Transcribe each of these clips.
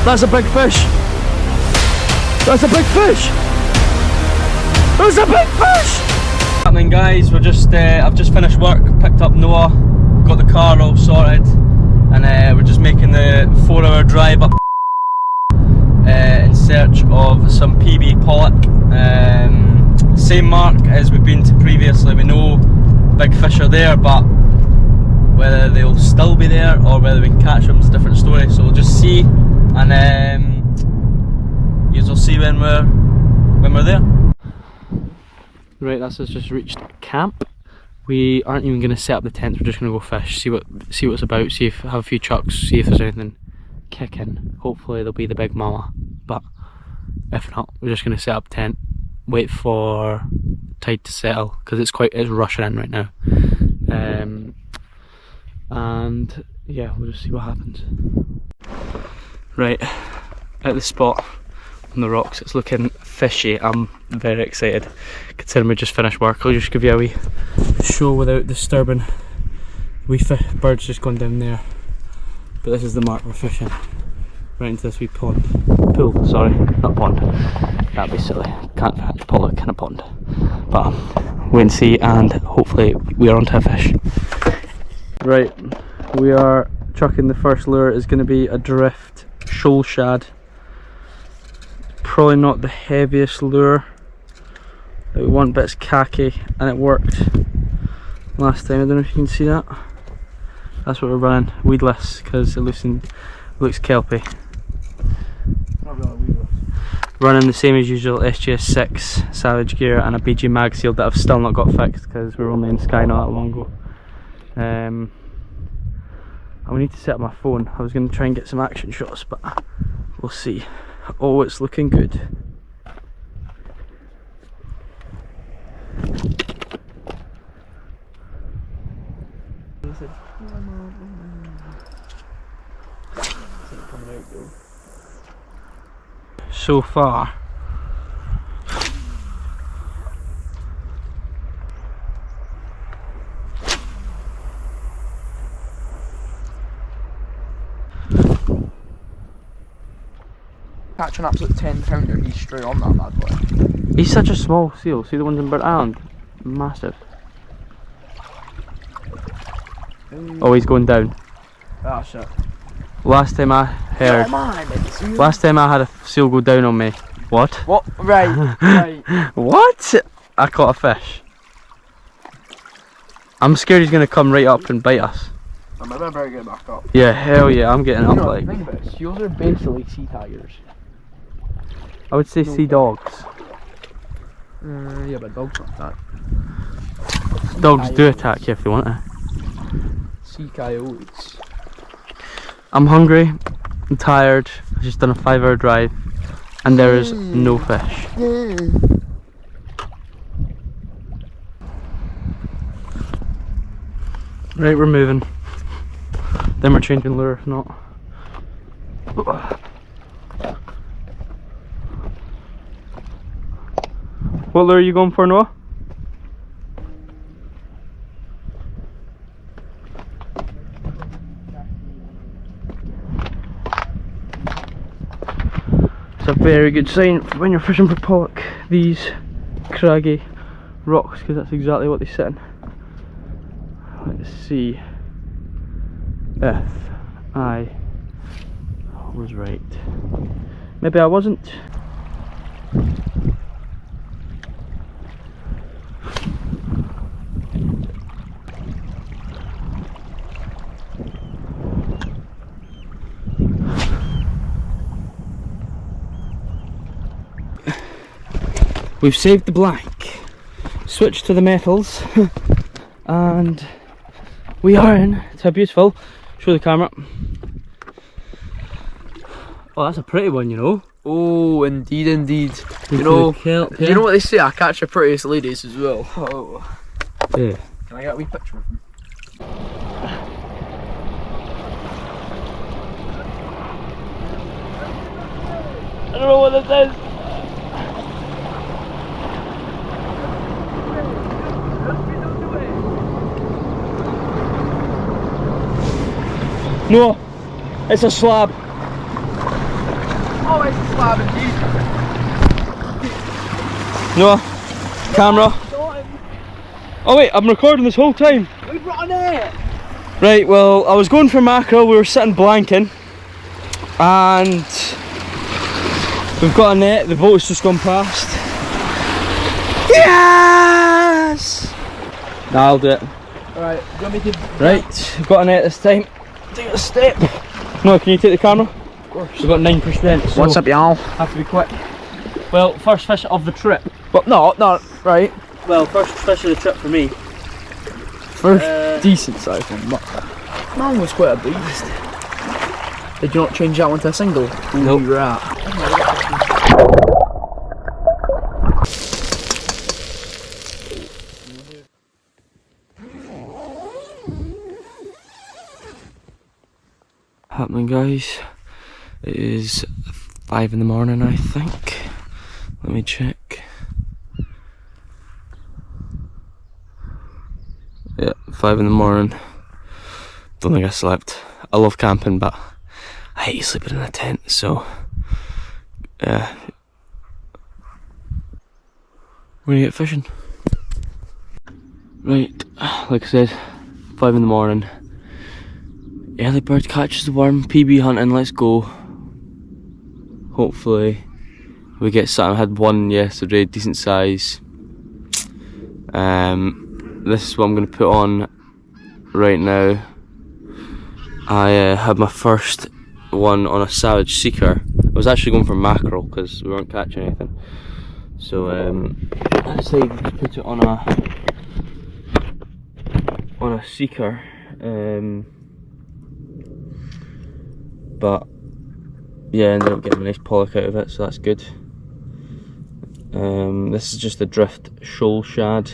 That's a big fish! That's a big fish! There's a big fish! Happening, guys, we're just I've just finished work, picked up Noah, got the car all sorted, and we're just making the 4-hour drive up in search of some PB pollock. Same mark as we've been to previously. We know big fish are there, but whether they'll still be there or whether we can catch them is a different story. So we'll just see, and you'll see when we're there. Right, that's us just reached camp. We aren't even going to set up the tent. We're just going to go fish, see what it's about, have a few chucks, see if there's anything kicking. Hopefully there'll be the big mama, but if not, we're just going to set up tent, wait for tide to settle because it's rushing in right now. And yeah, we'll just see what happens. Right, at the spot on the rocks, it's looking fishy. I'm very excited considering we just finished work. I'll just give you a wee show without disturbing. Birds just gone down there, but this is the mark we're fishing, right into this wee pool, sorry, not pond, that'd be silly, can't catch pollock in a pond, but wait and see, and hopefully we are onto a fish. Right, we are chucking the first lure. Is going to be a drift shoal shad. Probably not the heaviest lure that we want, but it's khaki and it worked last time. I don't know if you can see that. That's what we're running, weedless, because it looks kelpy. Not really weedless. Running the same as usual SGS6 Savage gear and a BG mag seal that I've still not got fixed because we were only in Sky not that long ago. I need to set up my phone. I was going to try and get some action shots, but we'll see. Oh, it's looking good. So far, catch an absolute 10-pounder, he's straight on that bad boy. He's such a small seal. See the ones in Burnt Island? Massive. Oh, he's going down. Ah, shit. Last time I heard, last time I had a seal go down on me. What? What? Right, right. What? I caught a fish. I'm scared he's gonna come right up and bite us. I'm better get back up. Yeah, hell yeah, I'm getting up like. The thing about it, seals are basically sea tigers. I would say sea dogs. Yeah, but dogs don't attack. Dogs do attack you if they want to. Sea coyotes. I'm hungry, I'm tired, I've just done a 5-hour drive and there is no fish. Right, we're moving. Then we're changing lure, if not. What lure are you going for, Noah? It's a very good sign when you're fishing for pollock, these craggy rocks, because that's exactly what they sit in. Let's see if I was right. Maybe I wasn't. We've saved the black, switched to the metals, and we are in. It's how beautiful. Show the camera. Oh, that's a pretty one, you know. Oh, indeed, indeed. You know what they say? I catch the prettiest ladies as well. Oh. Yeah. Can I get a wee picture of them? I don't know what this is. No, it's a slab. slab indeed. No, camera. Oh wait, I'm recording this whole time. We brought a net. Right, well, I was going for mackerel, we were sitting blanking, and we've got a net, the boat's just gone past. Yes! Nah, I'll do it. Alright, do you want me to... Right, we've got a net this time. Take a step. No, can you take the camera? Of course. We've got 9%. So what's up, y'all? have to be quick. Well, first fish of the trip. But no, right. Well, first fish of the trip for me. First decent size one. Mine was quite a beast. Did you not change that one to a single? Nope. Right. Happening, guys. It is 5 in the morning, I think. Let me check. Yeah, 5 in the morning. Don't think I slept. I love camping, but I hate sleeping in a tent, so yeah. We're gonna get fishing. Right, like I said, 5 in the morning. Early bird catches the worm, PB hunting, let's go. Hopefully we get something. I had one yesterday, decent size. This is what I'm going to put on right now. I had my first one on a Savage Seeker. I was actually going for mackerel because we weren't catching anything. So I decided to put it on a Seeker. But yeah, I ended up getting a nice pollock out of it, so that's good. This is just a drift shoal shad.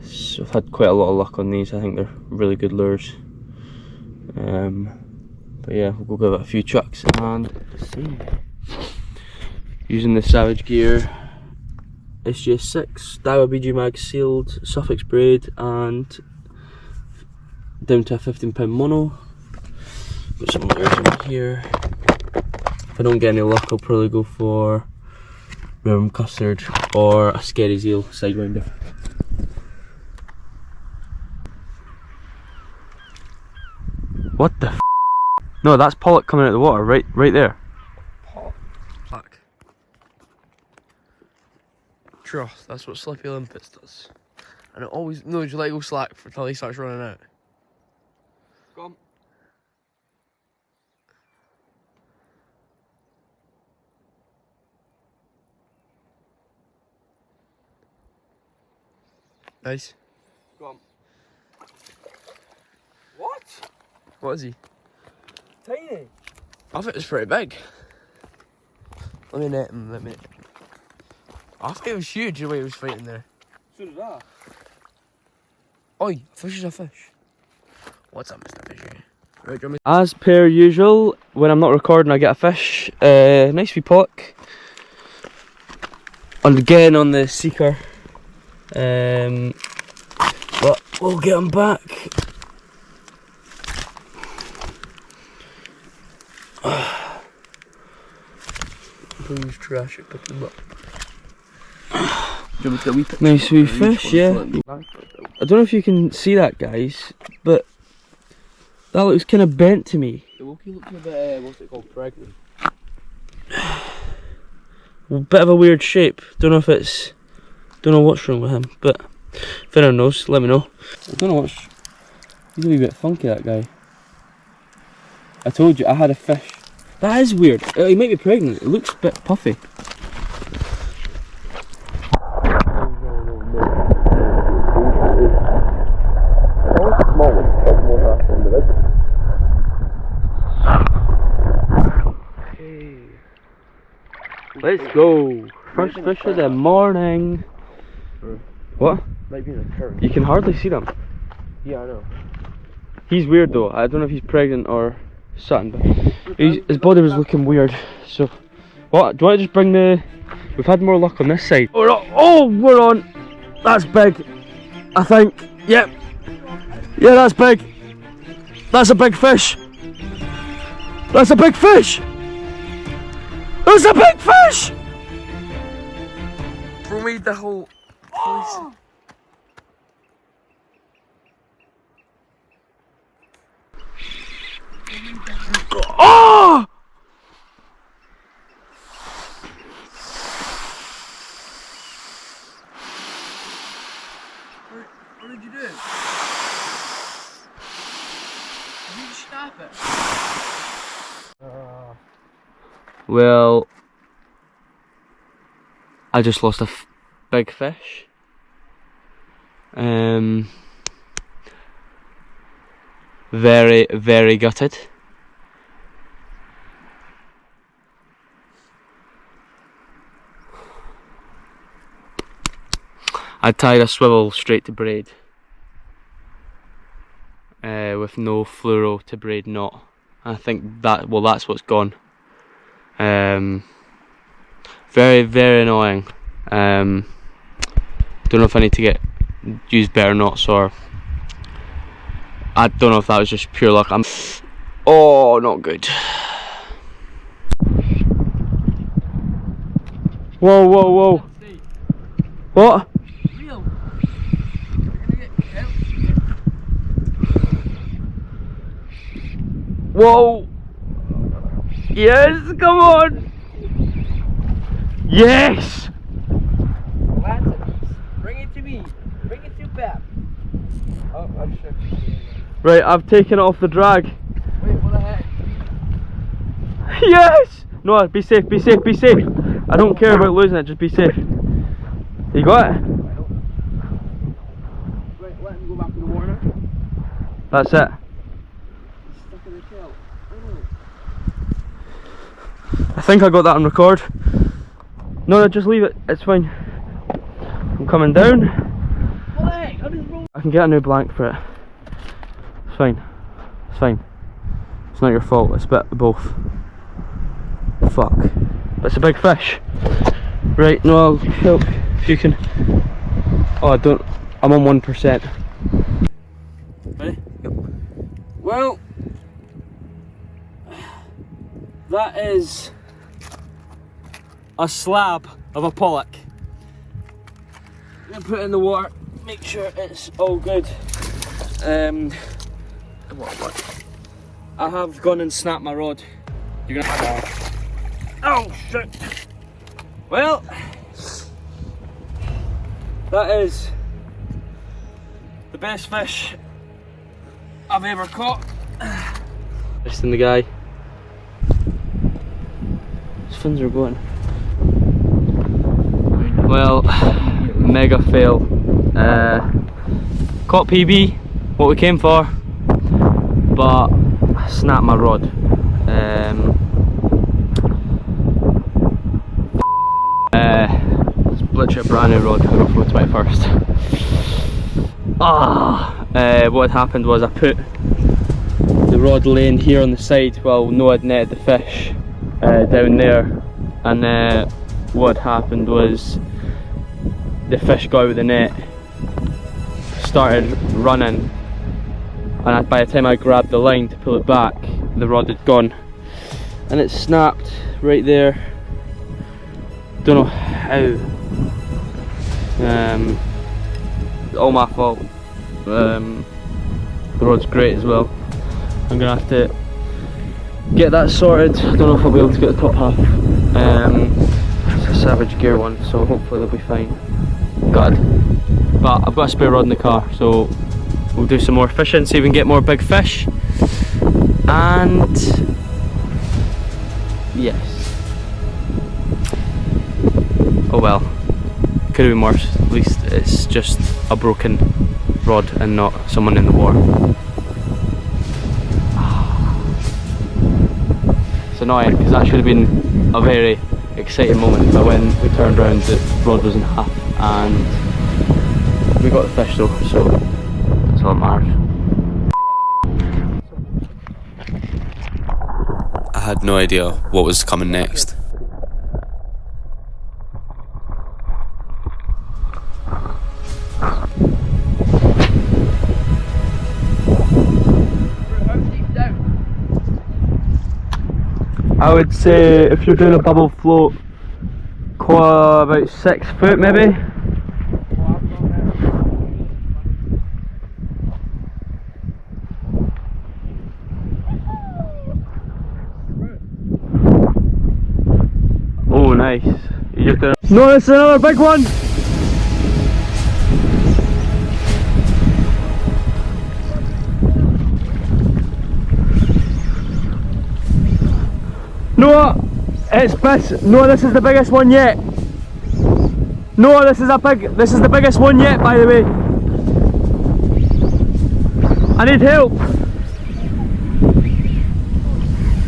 So I've had quite a lot of luck on these. I think they're really good lures. But yeah, we'll go give it a few chucks and see. Using the Savage Gear SJ6, Daiwa BG mag sealed, Suffix braid, and down to a 15-pound mono. Got some lures in here. If I don't get any luck, I'll probably go for rum custard or a scary seal sidewinder. What the f? No, that's pollock coming out of the water, right there. Fuck. True, that's what Slippy Olympus does. And it always knows you let go slack until he starts running out. Go on. Nice. Go on. What? What is he? Tiny. I thought it was pretty big. Let me net him, I thought it was huge the way he was fighting there. So did I. Oi, a fish is a fish. What's up, Mr. Fisher? Right, do you want me As per usual, when I'm not recording I get a fish. Nice wee pollock. And again on the Seeker. But we'll get him back. please trash it, pick them up? Nice wee fish, yeah. I don't know if you can see that, guys, but that looks kind of bent to me. The Wookie looks a bit, what's it called, pregnant? A bit of a weird shape. Don't know if it's, don't know what's wrong with him, but if anyone knows, let me know. I don't know what's, he's a wee bit funky, that guy. I told you, I had a fish. That is weird. He might be pregnant. It looks a bit puffy. Let's go. First fish of the morning. What? Might be in a current. You can hardly see them. Yeah, I know. He's weird though. I don't know if he's pregnant or something, but his body was looking weird. So, what? Do I just bring the? We've had more luck on this side. Oh, we're on. That's big. I think. Yep. Yeah, that's big. That's a big fish. That's a big fish. There's a big fish! Bro made the whole place. Oh! What did you do? Did you stop it? Well, I just lost a big fish. Very, very gutted. I tied a swivel straight to braid with no fluoro to braid knot. I think that, well, that's what's gone. Very, very annoying. Don't know if I need to use better knots, or I don't know if that was just pure luck. Oh, not good. Whoa, whoa, whoa. What? Real. You're gonna get out. Whoa. Yes, come on. Yes. That's it. Bring it to me. Bring it to Pep. Oh, I'm sure. Right, I've taken it off the drag. Wait, what the heck? Yes! No, be safe, be safe, be safe. I don't care about losing it, just be safe. You got it? Wait, let him go back in the water. That's it. He's stuck in the shell. I think I got that on record. No, no, just leave it, it's fine. I'm coming down. What the heck? How does it roll? I can get a new blank for it. It's fine. It's fine. It's not your fault, it's a bit of both. Fuck. But it's a big fish. Right, no, I'll help if you can. Oh, I don't. I'm on 1%. Ready? Yep. Well, that is a slab of a pollock. I'm gonna put it in the water, make sure it's all good. What? I have gone and snapped my rod. You're gonna. Oh shit! Well, that is the best fish I've ever caught. Just in the guy. His fins are going. Well, mega fail. Caught PB, what we came for, but I snapped my rod. It's literally a brand new rod I got from the 21st. What had happened was I put the rod laying here on the side while Noah had netted the fish down there, and what happened was the fish got out of the net, started running, and by the time I grabbed the line to pull it back, the rod had gone and it snapped right there. Don't know how. All my fault. The rod's great as well. I'm gonna have to get that sorted. I don't know if I'll be able to get the top half. It's a Savage Gear one, so hopefully they'll be fine. God. But I've got a spare rod in the car, so we'll do some more fishing, see if we can get more big fish. And yes. Oh well. Could have been worse. At least it's just a broken rod and not someone in the water. It's annoying because that should have been a very exciting moment, but when we turned around the rod was in half and we got the fish though, so that's all that matters. I had no idea what was coming next. I would say if you're doing a bubble float, about 6 foot maybe. Oh, nice. You just did. No, it's another big one. No, it's this. No, this is the biggest one yet. No, this is the biggest one yet, by the way. I need help.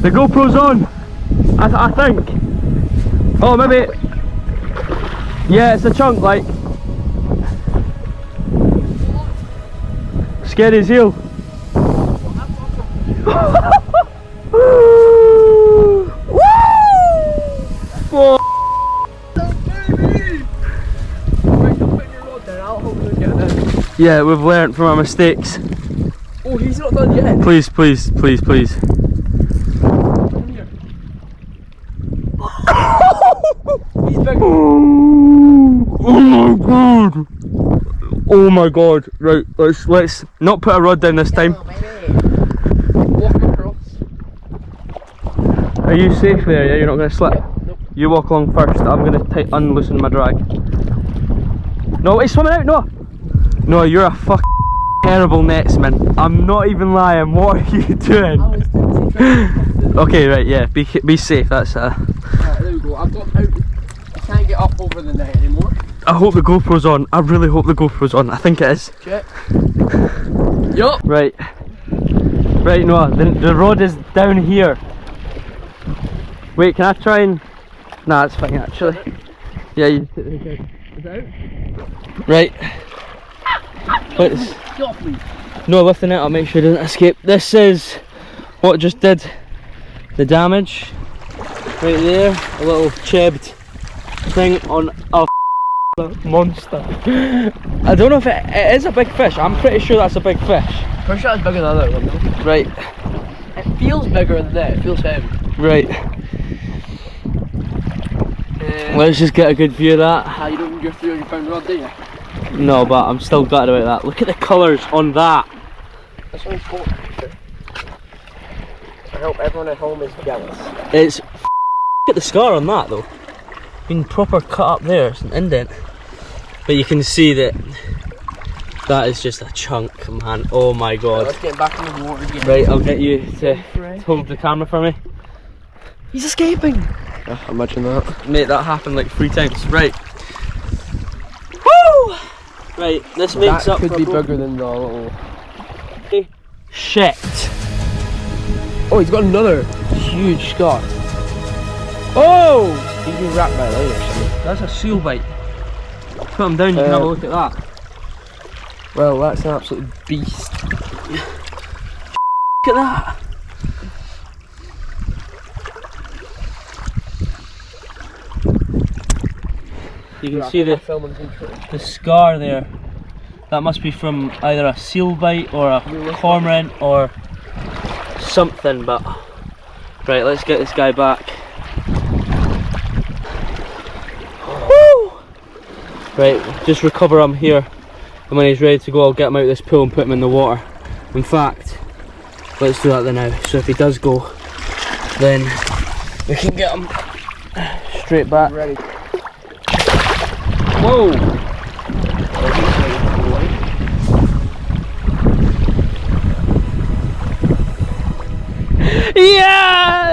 The GoPro's on. I think. Oh, maybe. Yeah, it's a chunk, like. Scary as hell. Yeah, we've learnt from our mistakes. Oh, he's not done yet. Please, please, please, please. He's big. Oh my god! Oh my god! Right, let's not put a rod down this time. Walk across. Are you safe there? Yeah, you're not going to slip. Nope. You walk along first. I'm going to unloosen my drag. No, he's swimming out. No. No, you're a fucking terrible netsman. I'm not even lying. What are you doing? Okay, right, yeah. Be safe. That's Right, there we go. I've got out. I can't get up over the net anymore. I hope the GoPro's on. I really hope the GoPro's on. I think it is. Check. Yup. Right. Right, Noah. The rod is down here. Wait, can I try and? Nah, it's fine actually. Yeah, you. Is it out? Right. Wait. Get off me. No, lift the net up, make sure it doesn't escape. This is what just did the damage. Right there, a little chibbed thing on a monster. I don't know if it is a big fish. I'm pretty sure that's a big fish. Pretty sure it's bigger than the other one though. Right. It feels bigger than that. It feels heavy. Right. Let's just get a good view of that. You don't need your 300 pound rod, do you? No, but I'm still gutted about that. Look at the colours on that. That's what it's called. I hope everyone at home is jealous. It's look at the scar on that though. Been proper cut up there. It's an indent. But you can see that that is just a chunk, man. Oh my god. Let's get back in the water again. Right, I'll get you to hold the camera for me. He's escaping. Imagine that. Mate, that happened like 3 times. Right. Woo! Right, this makes that up could for be bigger than the little. Shit. Oh, he's got another huge scar. Oh! He's been wrapped by a line or something. That's a seal bite. Put him down, you can have a look at that. Well, that's an absolute beast. Look at that. You can see the scar there. That must be from either a seal bite or a cormorant or something, but right, let's get this guy back. Woo! Right, just recover him here, and when he's ready to go I'll get him out of this pool and put him in the water. In fact, let's do that then now. So if he does go, then we can get him straight back. Ready. Whoa! Yes!